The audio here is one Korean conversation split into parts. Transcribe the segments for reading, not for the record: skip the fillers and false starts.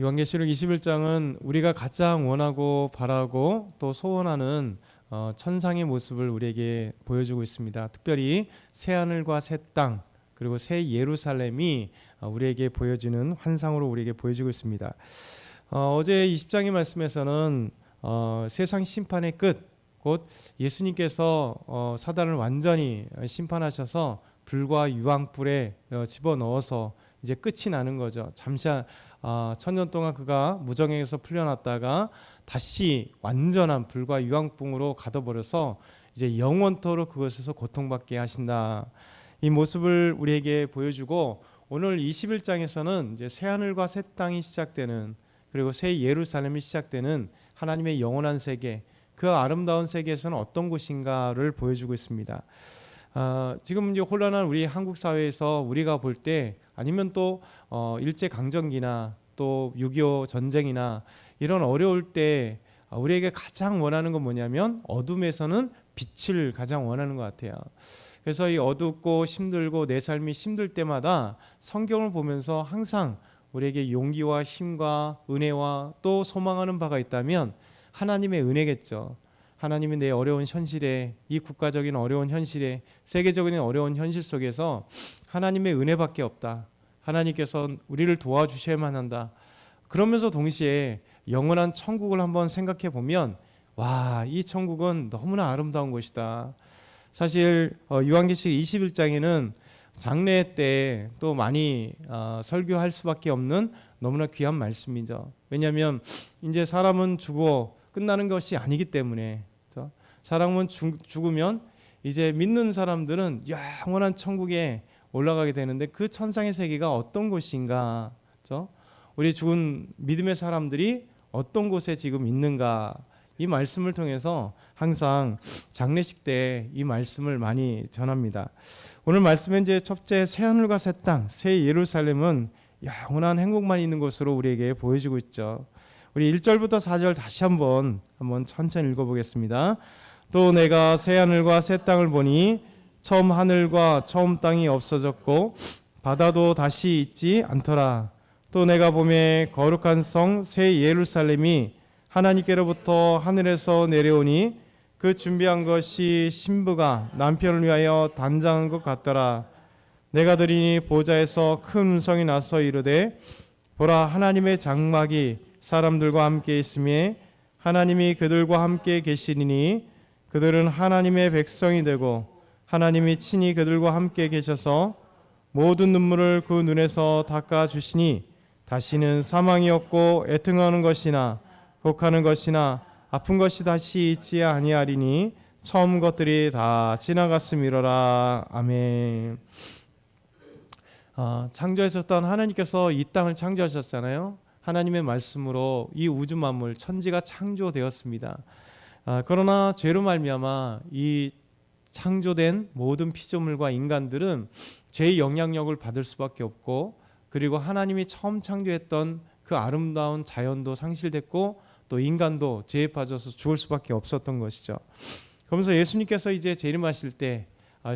요한계시록 21장은 우리가 가장 원하고 바라고 또 소원하는 천상의 모습을 우리에게 보여주고 있습니다. 특별히 새하늘과 새 땅 그리고 새 예루살렘이 우리에게 보여주는 환상으로 우리에게 보여주고 있습니다. 어제 20장의 말씀에서는 세상 심판의 끝, 곧 예수님께서 사단을 완전히 심판하셔서 불과 유황불에 집어넣어서 이제 끝이 나는 거죠. 잠시 1000년 동안 그가 무정에서 풀려났다가 다시 완전한 불과 유황불으로 가둬버려서 이제 영원토록 그것에서 고통받게 하신다. 이 모습을 우리에게 보여주고 오늘 21장에서는 이제 새 하늘과 새 땅이 시작되는 그리고 새 예루살렘이 시작되는 하나님의 영원한 세계, 그 아름다운 세계에서는 어떤 곳인가를 보여주고 있습니다. 지금 이제 혼란한 우리 한국 사회에서 우리가 볼 때 아니면 또 일제 강점기나 또 6.25 전쟁이나 이런 어려울 때 우리에게 가장 원하는 건 뭐냐면 어둠에서는 빛을 가장 원하는 것 같아요. 그래서 이 어둡고 힘들고 내 삶이 힘들 때마다 성경을 보면서 항상 우리에게 용기와 힘과 은혜와 또 소망하는 바가 있다면 하나님의 은혜겠죠. 하나님이 내 어려운 현실에, 이 국가적인 어려운 현실에, 세계적인 어려운 현실 속에서 하나님의 은혜밖에 없다. 하나님께서 우리를 도와주셔야만 한다. 그러면서 동시에 영원한 천국을 한번 생각해 보면 와, 이 천국은 너무나 아름다운 곳이다. 사실 요한계시록 21장에는 장례 때 또 많이 설교할 수밖에 없는 너무나 귀한 말씀이죠. 왜냐하면 이제 사람은 죽어 끝나는 것이 아니기 때문에 사람은 죽으면 이제 믿는 사람들은 영원한 천국에 올라가게 되는데 그 천상의 세계가 어떤 곳인가, 우리 죽은 믿음의 사람들이 어떤 곳에 지금 있는가, 이 말씀을 통해서 항상 장례식 때 이 말씀을 많이 전합니다. 오늘 말씀은 이제 첫째 새 하늘과 새 땅, 새 예루살렘은 영원한 행복만 있는 곳으로 우리에게 보여주고 있죠. 우리 1절부터 4절 다시 한번 천천히 읽어보겠습니다. 또 내가 새 하늘과 새 땅을 보니 처음 하늘과 처음 땅이 없어졌고 바다도 다시 있지 않더라. 또 내가 보매 거룩한 성 새 예루살렘이 하나님께로부터 하늘에서 내려오니 그 준비한 것이 신부가 남편을 위하여 단장한 것 같더라. 내가 들으니 보좌에서 큰 음성이 나서 이르되 보라, 하나님의 장막이 사람들과 함께 있으며 하나님이 그들과 함께 계시리니 그들은 하나님의 백성이 되고 하나님이 친히 그들과 함께 계셔서 모든 눈물을 그 눈에서 닦아주시니 다시는 사망이 없고 애통하는 것이나 곡하는 것이나 아픈 것이 다시 있지 아니하리니 처음 것들이 다 지나갔음이로라. 아멘. 창조하셨던 하나님께서 이 땅을 창조하셨잖아요. 하나님의 말씀으로 이 우주 만물 천지가 창조되었습니다. 그러나 죄로 말미암아 이 창조된 모든 피조물과 인간들은 죄의 영향력을 받을 수밖에 없고, 그리고 하나님이 처음 창조했던 그 아름다운 자연도 상실됐고 또 인간도 죄에 빠져서 죽을 수밖에 없었던 것이죠. 그러면서 예수님께서 이제 재림하실 때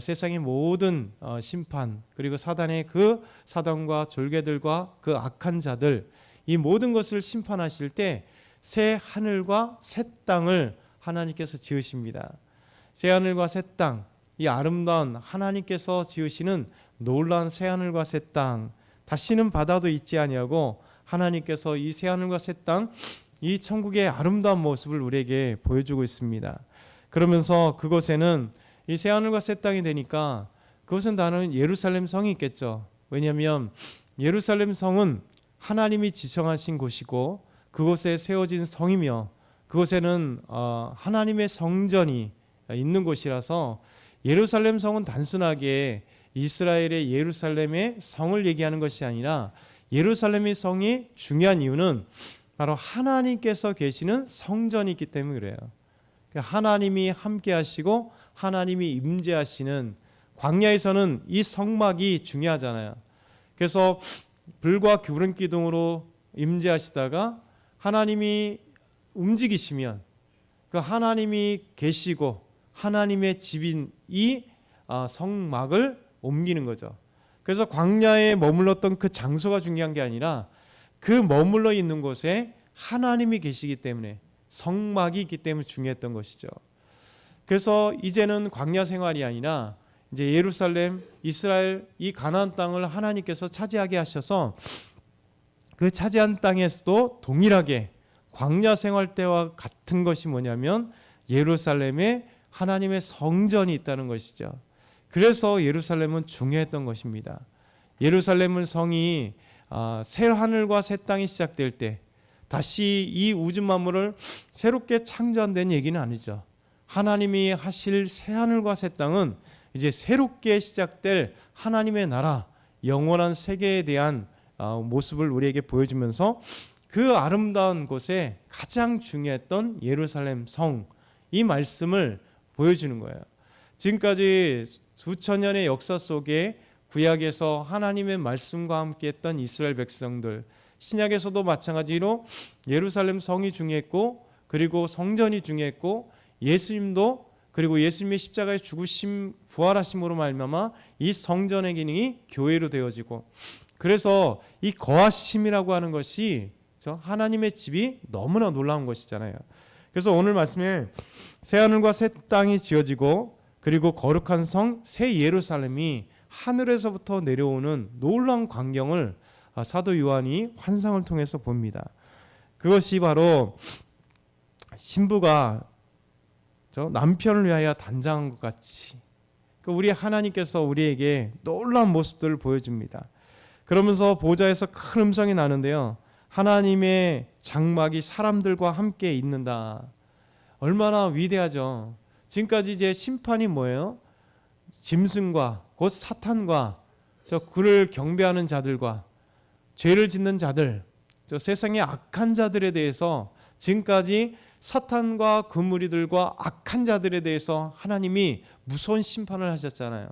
세상의 모든 심판, 그리고 사단의 그 사단과 졸개들과 그 악한 자들, 이 모든 것을 심판하실 때 새 하늘과 새 땅을 하나님께서 지으십니다. 새 하늘과 새 땅, 이 아름다운 하나님께서 지으시는 놀라운 새 하늘과 새 땅, 다시는 바다도 있지 아니하고 하나님께서 이 새 하늘과 새 땅, 이 천국의 아름다운 모습을 우리에게 보여주고 있습니다. 그러면서 그곳에는 이 새 하늘과 새 땅이 되니까 그것은 다른 예루살렘 성이 있겠죠. 왜냐하면 예루살렘 성은 하나님이 지정하신 곳이고 그곳에 세워진 성이며 그곳에는 하나님의 성전이 있는 곳이라서 예루살렘 성은 단순하게 이스라엘의 예루살렘의 성을 얘기하는 것이 아니라 예루살렘의 성이 중요한 이유는 바로 하나님께서 계시는 성전이 있기 때문에 그래요. 하나님이 함께 하시고 하나님이 임재하시는, 광야에서는 이 성막이 중요하잖아요. 그래서 불과 구름 기둥으로 임재하시다가 하나님이 움직이시면 그 하나님이 계시고 하나님의 집인 이 성막을 옮기는 거죠. 그래서 광야에 머물렀던 그 장소가 중요한 게 아니라 그 머물러 있는 곳에 하나님이 계시기 때문에, 성막이 있기 때문에 중요했던 것이죠. 그래서 이제는 광야 생활이 아니라 이제 예루살렘, 이스라엘, 이 가나안 땅을 하나님께서 차지하게 하셔서 그 차지한 땅에서도 동일하게 광야 생활 때와 같은 것이 뭐냐면 예루살렘에 하나님의 성전이 있다는 것이죠. 그래서 예루살렘은 중요했던 것입니다. 예루살렘은 성이 새 하늘과 새 땅이 시작될 때 다시 이 우주 만물을 새롭게 창조한다는 얘기는 아니죠. 하나님이 하실 새 하늘과 새 땅은 이제 새롭게 시작될 하나님의 나라, 영원한 세계에 대한 모습을 우리에게 보여주면서 그 아름다운 곳에 가장 중요했던 예루살렘 성, 이 말씀을 보여주는 거예요. 지금까지 수천 년의 역사 속에 구약에서 하나님의 말씀과 함께 했던 이스라엘 백성들, 신약에서도 마찬가지로 예루살렘 성이 중요했고, 그리고 성전이 중요했고, 예수님도, 그리고 예수님의 십자가의 죽으심, 부활하심으로 말미암아 이 성전의 기능이 교회로 되어지고, 그래서 이 거하심이라고 하는 것이 하나님의 집이 너무나 놀라운 것이잖아요. 그래서 오늘 말씀에 새 하늘과 새 땅이 지어지고, 그리고 거룩한 성 새 예루살렘이 하늘에서부터 내려오는 놀라운 광경을 사도 요한이 환상을 통해서 봅니다. 그것이 바로 신부가 남편을 위하여 단장한 것 같이 우리 하나님께서 우리에게 놀라운 모습들을 보여줍니다. 그러면서 보좌에서 큰 음성이 나는데요, 하나님의 장막이 사람들과 함께 있는다. 얼마나 위대하죠. 지금까지 이제 심판이 뭐예요? 짐승과 곧 사탄과 그를 경배하는 자들과 죄를 짓는 자들, 세상의 악한 자들에 대해서 지금까지 사탄과 그 무리들과 악한 자들에 대해서 하나님이 무서운 심판을 하셨잖아요.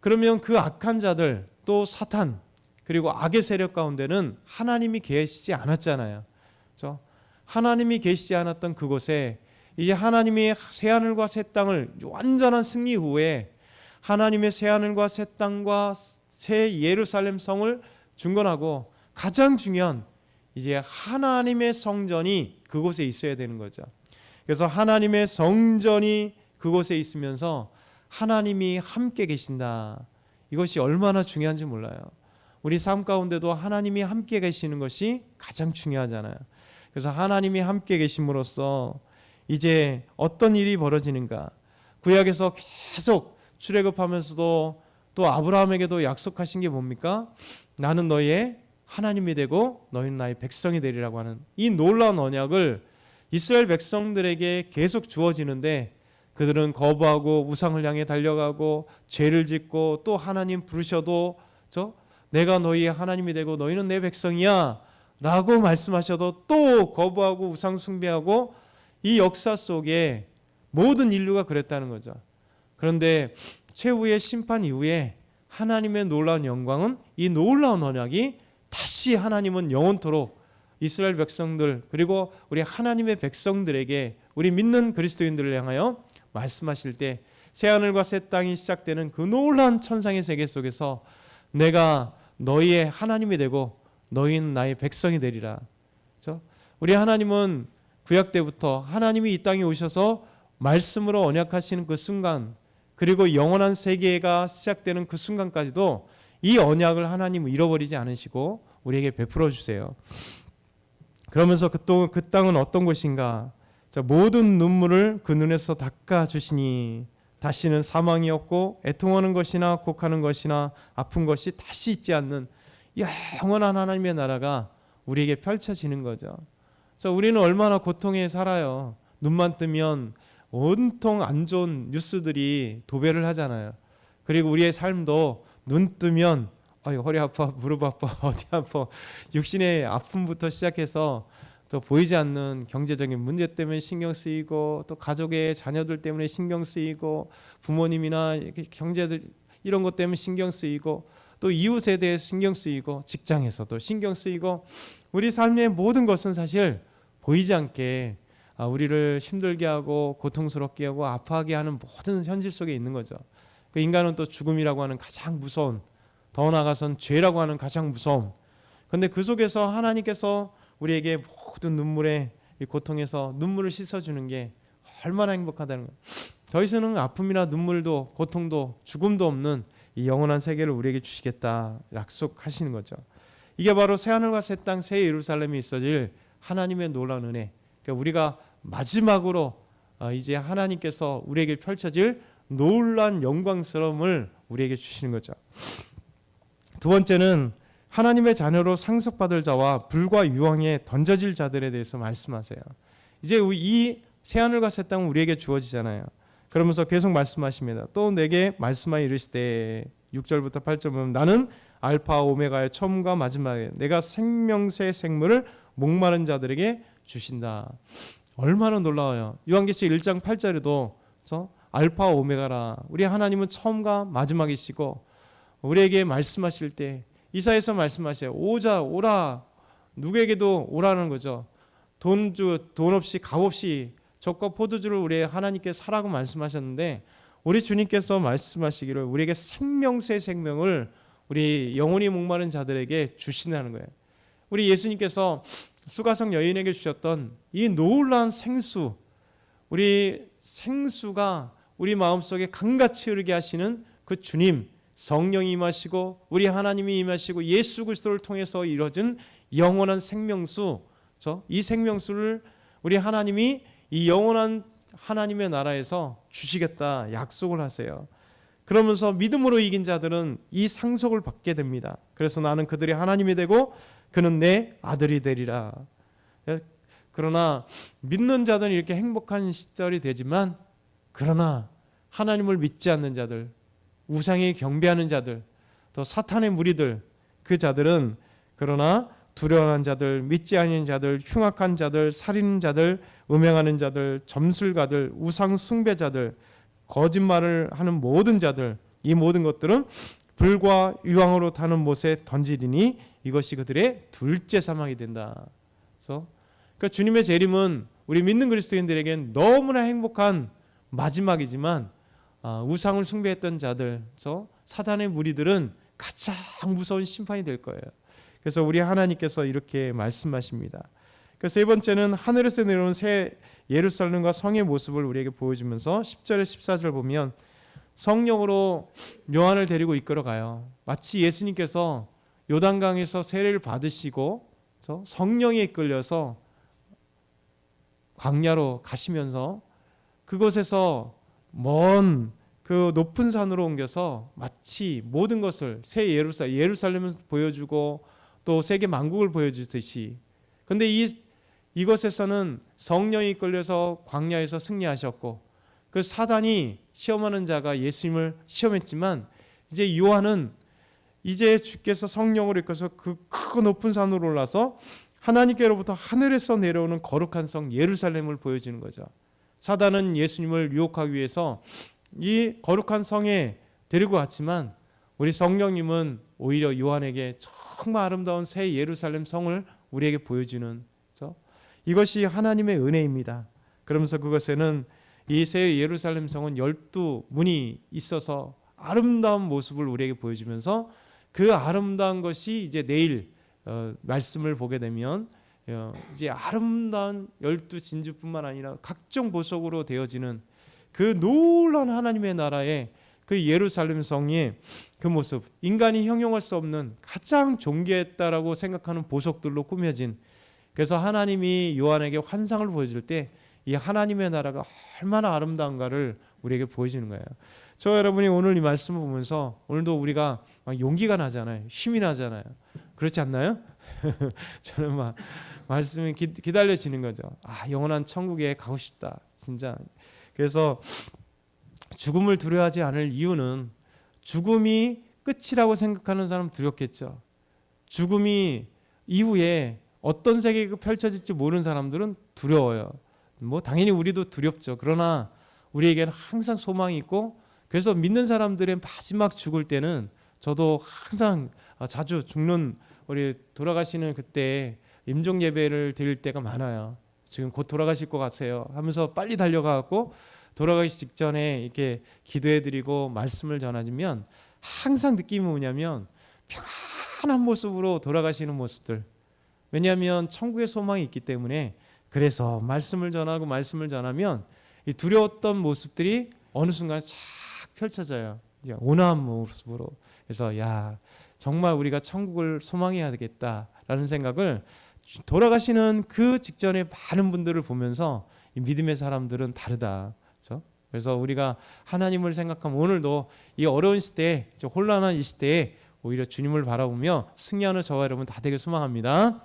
그러면 그 악한 자들, 또 사탄, 그리고 악의 세력 가운데는 하나님이 계시지 않았잖아요. 그렇죠? 하나님이 계시지 않았던 그곳에 이제 하나님이 새하늘과 새 땅을 완전한 승리 후에 하나님의 새하늘과 새 땅과 새 예루살렘 성을 중건하고, 가장 중요한 이제 하나님의 성전이 그곳에 있어야 되는 거죠. 그래서 하나님의 성전이 그곳에 있으면서 하나님이 함께 계신다. 이것이 얼마나 중요한지 몰라요. 우리 삶 가운데도 하나님이 함께 계시는 것이 가장 중요하잖아요. 그래서 하나님이 함께 계심으로써 이제 어떤 일이 벌어지는가? 구약에서 계속 출애굽하면서도 또 아브라함에게도 약속하신 게 뭡니까? 나는 너희의 하나님이 되고 너희는 나의 백성이 되리라고 하는 이 놀라운 언약을 이스라엘 백성들에게 계속 주어지는데, 그들은 거부하고 우상을 향해 달려가고 죄를 짓고, 또 하나님 부르셔도 내가 너희의 하나님이 되고 너희는 내 백성이야 라고 말씀하셔도 또 거부하고 우상 숭배하고, 이 역사 속에 모든 인류가 그랬다는 거죠. 그런데 최후의 심판 이후에 하나님의 놀라운 영광은, 이 놀라운 언약이 다시 하나님은 영원토록 이스라엘 백성들, 그리고 우리 하나님의 백성들에게, 우리 믿는 그리스도인들을 향하여 말씀하실 때 새하늘과 새 땅이 시작되는 그 놀라운 천상의 세계 속에서 내가 너희의 하나님이 되고 너희는 나의 백성이 되리라. 그렇죠? 우리 하나님은 구약 때부터 하나님이 이 땅에 오셔서 말씀으로 언약하시는 그 순간, 그리고 영원한 세계가 시작되는 그 순간까지도 이 언약을 하나님은 잃어버리지 않으시고 우리에게 베풀어 주세요. 그러면서 그 땅은 어떤 곳인가? 모든 눈물을 그 눈에서 닦아 주시니 다시는 사망이 없고 애통하는 것이나 곡하는 것이나 아픈 것이 다시 있지 않는 영원한 하나님의 나라가 우리에게 펼쳐지는 거죠. 우리는 얼마나 고통에 살아요. 눈만 뜨면 온통 안 좋은 뉴스들이 도배를 하잖아요. 그리고 우리의 삶도 눈 뜨면 허리 아파, 무릎 아파, 어디 아파, 육신의 아픔부터 시작해서 또 보이지 않는 경제적인 문제 때문에 신경 쓰이고, 또 가족의 자녀들 때문에 신경 쓰이고, 부모님이나 경제들 이런 것 때문에 신경 쓰이고, 또 이웃에 대해서 신경 쓰이고, 직장에서도 신경 쓰이고, 우리 삶의 모든 것은 사실 보이지 않게 우리를 힘들게 하고 고통스럽게 하고 아파하게 하는 모든 현실 속에 있는 거죠. 그 인간은 또 죽음이라고 하는 가장 무서운, 더 나아가선 죄라고 하는 가장 무서운, 근데 그 속에서 하나님께서 우리에게 모든 눈물의 이 고통에서 눈물을 씻어주는 게 얼마나 행복하다는 거예요. 더 이상은 아픔이나 눈물도 고통도 죽음도 없는 이 영원한 세계를 우리에게 주시겠다 약속하시는 거죠. 이게 바로 새하늘과 새 땅 새 예루살렘이 있어질 하나님의 놀라운 은혜. 그러니까 우리가 마지막으로 이제 하나님께서 우리에게 펼쳐질 놀라운 영광스러움을 우리에게 주시는 거죠. 두 번째는 하나님의 자녀로 상속받을 자와 불과 유황에 던져질 자들에 대해서 말씀하세요. 이제 이 새하늘과 새 땅은 우리에게 주어지잖아요. 그러면서 계속 말씀하십니다. 또 내게 말씀하여 이르시되 6절부터 8절 보면 나는 알파 오메가의 처음과 마지막에 내가 생명새 생물을 목마른 자들에게 주신다. 얼마나 놀라워요. 요한계시록 1장 8절에도 알파 오메가라. 우리 하나님은 처음과 마지막이시고 우리에게 말씀하실 때 이사야서 말씀하셔요. 오자 오라. 누구에게도 오라는 거죠. 돈 없이 값 없이 젖과 포도주를 우리 하나님께 사라고 말씀하셨는데 우리 주님께서 말씀하시기를 우리에게 생명수의 생명을 우리 영혼이 목마른 자들에게 주신다는 거예요. 우리 예수님께서 수가성 여인에게 주셨던 이 놀라운 생수, 우리 생수가 우리 마음속에 강같이 흐르게 하시는 그 주님, 성령이 임하시고 우리 하나님이 임하시고 예수 그리스도를 통해서 이루어진 영원한 생명수, 이 생명수를 우리 하나님이 이 영원한 하나님의 나라에서 주시겠다 약속을 하세요. 그러면서 믿음으로 이긴 자들은 이 상속을 받게 됩니다. 그래서 나는 그들의 하나님이 되고 그는 내 아들이 되리라. 그러나 믿는 자들은 이렇게 행복한 시절이 되지만 그러나 하나님을 믿지 않는 자들, 우상에 경배하는 자들, 또 사탄의 무리들, 그 자들은 그러나 두려워하는 자들, 믿지 않는 자들, 흉악한 자들, 살인하는 자들, 음행하는 자들, 점술가들, 우상 숭배자들, 거짓말을 하는 모든 자들, 이 모든 것들은 불과 유황으로 타는 못에 던지리니 이것이 그들의 둘째 사망이 된다. 그래서 그러니까 주님의 재림은 우리 믿는 그리스도인들에겐 너무나 행복한 마지막이지만 우상을 숭배했던 자들, 사단의 무리들은 가장 무서운 심판이 될 거예요. 그래서 우리 하나님께서 이렇게 말씀하십니다. 그래서 세 번째는 하늘에서 내려오는 새 예루살렘과 성의 모습을 우리에게 보여주면서 10절에 14절 보면 성령으로 요한을 데리고 이끌어가요. 마치 예수님께서 요단강에서 세례를 받으시고 성령에 이끌려서 광야로 가시면서 그곳에서 먼 그 높은 산으로 옮겨서 마치 모든 것을 새 예루살렘을 보여주고 또 세계 만국을 보여주듯이, 근데 이것에서는 성령이 이끌려서 광야에서 승리하셨고 그 사단이 시험하는 자가 예수님을 시험했지만 이제 요한은 이제 주께서 성령으로 이끌어서 그 크고 높은 산으로 올라서 하나님께로부터 하늘에서 내려오는 거룩한 성 예루살렘을 보여주는 거죠. 사단은 예수님을 유혹하기 위해서 이 거룩한 성에 데리고 왔지만 우리 성령님은 오히려 요한에게 정말 아름다운 새 예루살렘 성을 우리에게 보여주는, 이것이 하나님의 은혜입니다. 그러면서 그것에는 이 새 예루살렘 성은 12문이 있어서 아름다운 모습을 우리에게 보여주면서 그 아름다운 것이 이제 내일 말씀을 보게 되면 이제 아름다운 12진주뿐만 아니라 각종 보석으로 되어지는 그 놀라운 하나님의 나라의 그 예루살렘 성의 그 모습, 인간이 형용할 수 없는 가장 존귀했다라고 생각하는 보석들로 꾸며진, 그래서 하나님이 요한에게 환상을 보여줄 때 이 하나님의 나라가 얼마나 아름다운가를 우리에게 보여주는 거예요. 저 여러분이 오늘 이 말씀을 보면서 오늘도 우리가 막 용기가 나잖아요. 힘이 나잖아요. 그렇지 않나요? 저는 막 말씀이 기다려지는 거죠. 영원한 천국에 가고 싶다. 진짜. 그래서 죽음을 두려워하지 않을 이유는 죽음이 끝이라고 생각하는 사람은 두렵겠죠. 죽음이 이후에 어떤 세계가 펼쳐질지 모르는 사람들은 두려워요. 당연히 우리도 두렵죠. 그러나 우리에게는 항상 소망이 있고, 그래서 믿는 사람들의 마지막 죽을 때는 저도 항상 자주 죽는 우리 돌아가시는 그때 임종 예배를 드릴 때가 많아요. 지금 곧 돌아가실 것 같아요 하면서 빨리 달려가고 돌아가기 직전에 이렇게 기도해드리고 말씀을 전하면 항상 느낌이 뭐냐면 환한 모습으로 돌아가시는 모습들. 왜냐하면 천국의 소망이 있기 때문에. 그래서 말씀을 전하면 이 두려웠던 모습들이 어느 순간 싹 펼쳐져요. 이제 온화한 모습으로. 그래서 정말 우리가 천국을 소망해야 되겠다라는 생각을, 돌아가시는 그 직전에 많은 분들을 보면서 이 믿음의 사람들은 다르다. 그렇죠? 그래서 우리가 하나님을 생각하면 오늘도 이 어려운 시대에, 혼란한 이 시대에 오히려 주님을 바라보며 승리하는 저와 여러분 다 되길 소망합니다.